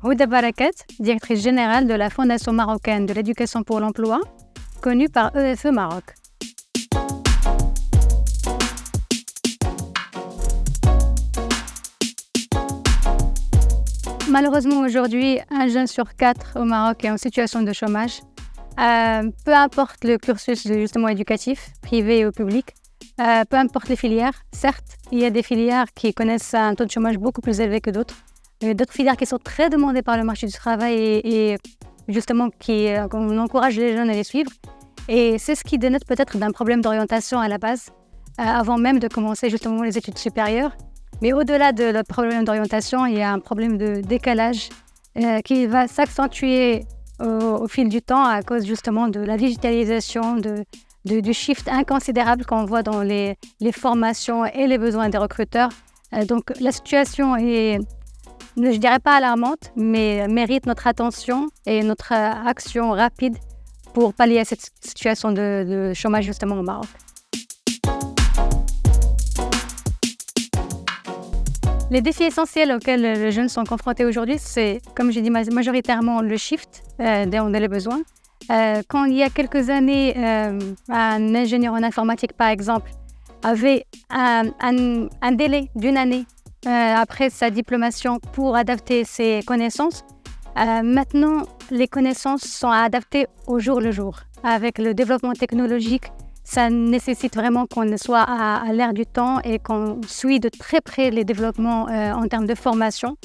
Houda Barakat, directrice générale de la Fondation marocaine de l'éducation pour l'emploi, connue par EFE Maroc. Malheureusement, aujourd'hui, un jeune sur 4 au Maroc est en situation de chômage. Peu importe le cursus justement éducatif, privé ou public, peu importe les filières. Certes, il y a des filières qui connaissent un taux de chômage beaucoup plus élevé que d'autres. D'autres filières qui sont très demandées par le marché du travail et justement qu'on encourage les jeunes à les suivre. Et c'est ce qui dénote peut-être d'un problème d'orientation à la base, avant même de commencer justement les études supérieures. Mais au-delà de le problème d'orientation, il y a un problème de décalage qui va s'accentuer au fil du temps à cause justement de la digitalisation, du shift inconsidérable qu'on voit dans les formations et les besoins des recruteurs. Donc la situation est, je dirais pas alarmante, mais mérite notre attention et notre action rapide pour pallier à cette situation de chômage justement au Maroc. Les défis essentiels auxquels les jeunes sont confrontés aujourd'hui, c'est, comme j'ai dit, majoritairement le shift dans les besoins. Quand il y a quelques années, un ingénieur en informatique, par exemple, avait un délai d'une année après sa diplomation pour adapter ses connaissances, maintenant, les connaissances sont adaptées au jour le jour. Avec le développement technologique, ça nécessite vraiment qu'on soit à l'ère du temps et qu'on suit de très près les développements en termes de formation.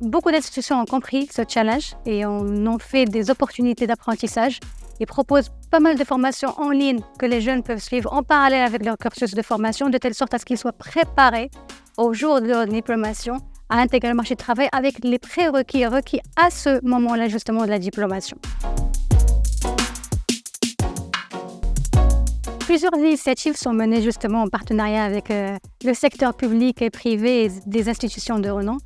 Beaucoup d'institutions ont compris ce challenge et on en fait des opportunités d'apprentissage et proposent pas mal de formations en ligne que les jeunes peuvent suivre en parallèle avec leur cursus de formation, de telle sorte à ce qu'ils soient préparés au jour de leur diplomation à intégrer le marché du travail avec les prérequis requis à ce moment-là justement de la diplomation. Plusieurs initiatives sont menées justement en partenariat avec le secteur public et privé et des institutions de renom.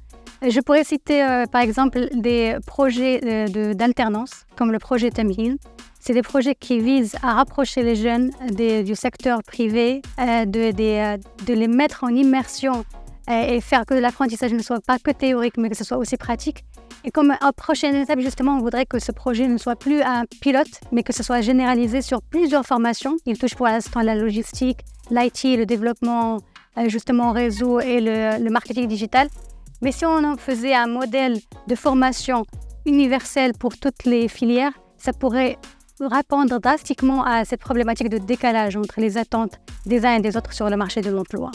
Je pourrais citer par exemple des projets d'alternance comme le projet Tamhil. C'est des projets qui visent à rapprocher les jeunes du secteur privé, de les mettre en immersion et faire que l'apprentissage ne soit pas que théorique mais que ce soit aussi pratique. Et comme prochaine étape, justement, on voudrait que ce projet ne soit plus un pilote, mais que ce soit généralisé sur plusieurs formations. Il touche pour l'instant la logistique, l'IT, le développement justement réseau et le marketing digital. Mais si on en faisait un modèle de formation universel pour toutes les filières, ça pourrait répondre drastiquement à cette problématique de décalage entre les attentes des uns et des autres sur le marché de l'emploi.